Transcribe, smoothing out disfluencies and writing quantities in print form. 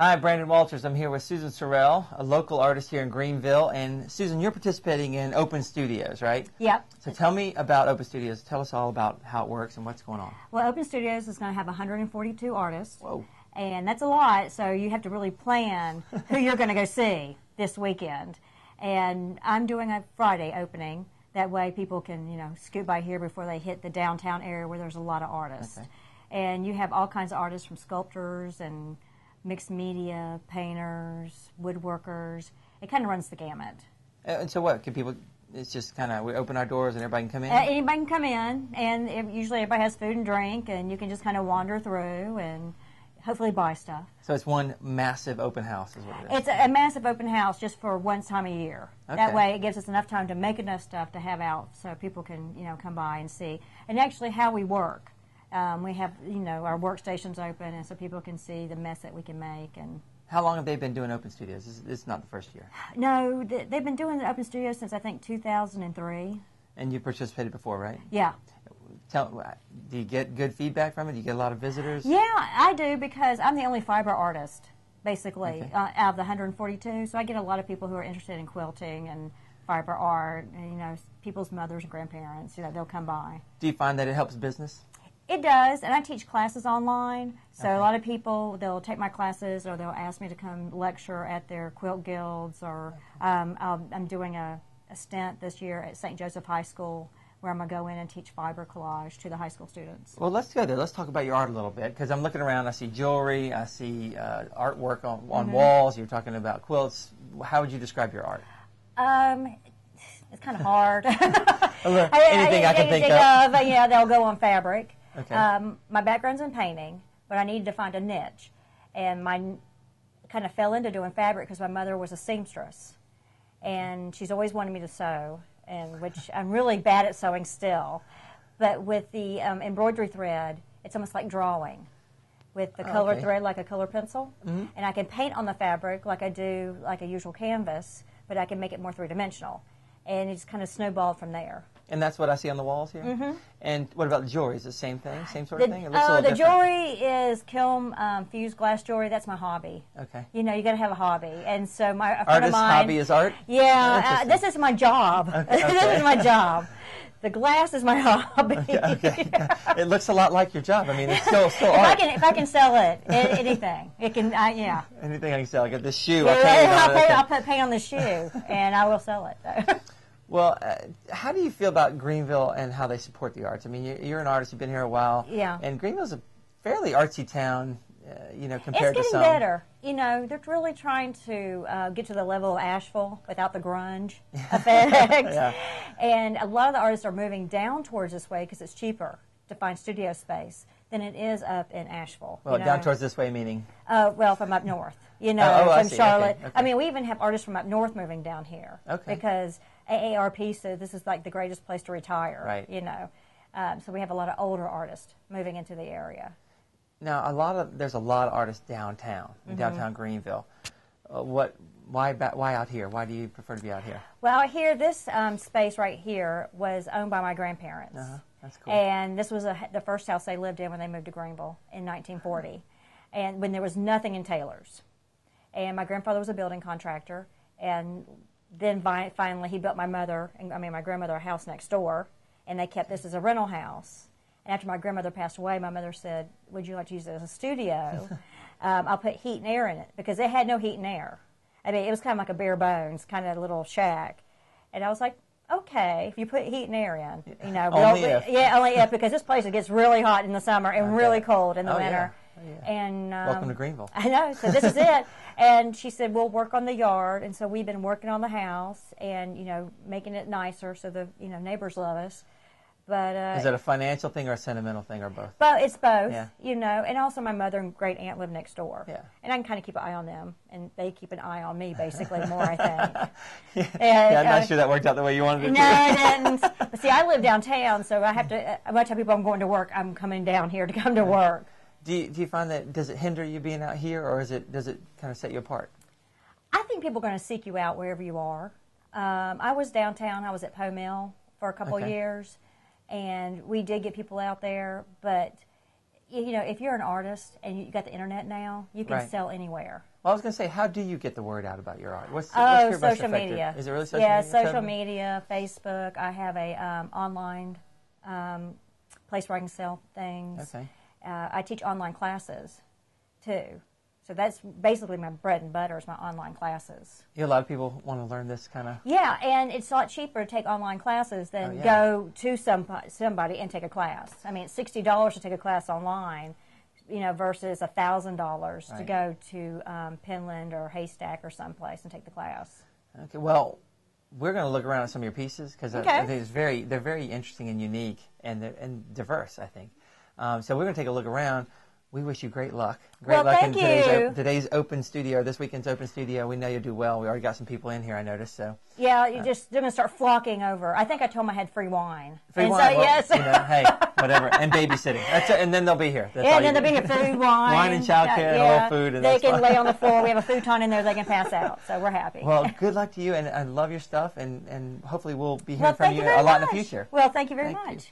Hi, Brandon Walters. I'm here with Susan Sorrell, a local artist here in Greenville. And Susan, you're participating in Open Studios, right? Yep. So tell me about Open Studios. Tell us all about how it works and what's going on. Well, Open Studios is going to have 142 artists. Whoa. And that's a lot, so you have to really plan who you're going to go see this weekend. And I'm doing a Friday opening. That way people can, scoot by here before they hit the downtown area where there's a lot of artists. Okay. And you have all kinds of artists, from sculptors and mixed media, painters, woodworkers. It kind of runs the gamut. And so what? Can people, it's just kind of, we open our doors and everybody can come in? Anybody can come in, and usually everybody has food and drink, and you can just kind of wander through and hopefully buy stuff. So it's one massive open house is what it is? It's a massive open house just for one time a year. Okay. That way it gives us enough time to make enough stuff to have out so people can, come by and see. And actually how we work. We have, our workstations open, and so people can see the mess that we can make. And how long have they been doing Open Studios? This is not the first year. No, they've been doing the Open Studios since, I think, 2003. And you participated before, right? Yeah. Do you get good feedback from it? Do you get a lot of visitors? Yeah, I do, because I'm the only fiber artist, basically, okay. Out of the 142. So I get a lot of people who are interested in quilting and fiber art, and, people's mothers and grandparents, they'll come by. Do you find that it helps business? It does, and I teach classes online, so okay. A lot of people, they'll take my classes, or they'll ask me to come lecture at their quilt guilds, or I'm doing a stint this year at St. Joseph High School, where I'm going to go in and teach fiber collage to the high school students. Well, let's go there. Let's talk about your art a little bit, because I'm looking around, I see jewelry, I see artwork on walls, you're talking about quilts. How would you describe your art? It's kind of hard. Anything I can think of. Yeah, they'll go on fabric. Okay. My background's in painting, but I needed to find a niche. And kind of fell into doing fabric because my mother was a seamstress. And she's always wanted me to sew, and which I'm really bad at sewing still. But with the embroidery thread, it's almost like drawing with the colored thread, like a color pencil. Mm-hmm. And I can paint on the fabric like I do like a usual canvas, but I can make it more three-dimensional. And it just kind of snowballed from there. And that's what I see on the walls here? Mm-hmm. And what about the jewelry? Is it the same thing? Same sort of thing? It looks a little the different. jewelry is kiln fused glass jewelry. That's my hobby. Okay. You got to have a hobby. And so a friend Artist's of mine, hobby is art? Yeah, this is my job. Okay. This is my job. The glass is my hobby. Okay. It looks a lot like your job. I mean, it's still art. If I can sell it, anything. It can, yeah. Anything I can sell. I got this shoe. I'll put paint on the shoe, and I will sell it. Well, how do you feel about Greenville and how they support the arts? I mean, you're an artist. You've been here a while. Yeah. And Greenville's a fairly artsy town, compared to some. It's getting better. They're really trying to get to the level of Asheville without the grunge effect. Yeah. And a lot of the artists are moving down towards this way because it's cheaper to find studio space than it is up in Asheville. Well, down towards this way meaning? Well, from up north. From Charlotte. Okay. I mean, we even have artists from up north moving down here. Okay. Because AARP said this is like the greatest place to retire. Right. So we have a lot of older artists moving into the area. Now, there's a lot of artists downtown, in downtown Greenville. Why out here? Why do you prefer to be out here? Well, here, this space right here was owned by my grandparents. That's cool. And this was the first house they lived in when they moved to Greenville in 1940, and when there was nothing in Taylor's. And my grandfather was a building contractor, and then finally he built my grandmother a house next door, and they kept this as a rental house. And after my grandmother passed away, my mother said, "Would you like to use it as a studio? I'll put heat and air in it," because it had no heat and air. I mean, it was kind of like a bare bones, kind of a little shack. And I was like, okay, if you put heat and air in, Only if. Yeah, only if, because this place, it gets really hot in the summer and really cold in the winter. Yeah. Oh, yeah. And welcome to Greenville. I know, so this is it. And she said, we'll work on the yard. And so we've been working on the house and, making it nicer so the, neighbors love us. But is that a financial thing or a sentimental thing or both? But it's both, Yeah. And also my mother and great aunt live next door. Yeah. And I can kind of keep an eye on them, and they keep an eye on me, basically, more, I think. I'm not sure that worked out the way you wanted it to. No, it didn't. But see, I live downtown, so I have to, when I tell people I'm going to work, I'm coming down here to come to work. Do you find that, does it hinder you being out here, or does it kind of set you apart? I think people are going to seek you out wherever you are. I was downtown. I was at Poe Mill for a couple of years. And we did get people out there, but you know, if you're an artist and you got the internet now, you can sell anywhere. Well, I was going to say, how do you get the word out about your art? What's your most social effective? media. Is it really social media? Yeah, social media, Facebook. I have a online place where I can sell things. Okay. I teach online classes, too. So that's basically my bread and butter is my online classes. Yeah, a lot of people want to learn this kind of... Yeah, and it's a lot cheaper to take online classes than go to somebody and take a class. I mean, it's $60 to take a class online, you know, versus $1,000 to go to Penland or Haystack or someplace and take the class. Okay, well, we're going to look around at some of your pieces because I think they're very interesting and unique and diverse, I think. So we're going to take a look around. We wish you great luck. Great luck in today's open studio, this weekend's open studio. We know you'll do well. We already got some people in here, I noticed. So yeah, they're going to start flocking over. I think I told them I had free wine. Free wine? So, well, yes. You know, hey, whatever. And babysitting. That's it. And then they'll be here. That's and then they'll be here, food, wine. Wine and childcare and a little food. And they can lay on the floor. We have a futon in there they can pass out. So we're happy. Well, good luck to you, and I love your stuff, and hopefully we'll be hearing from you a lot in the future. Well, thank you very much.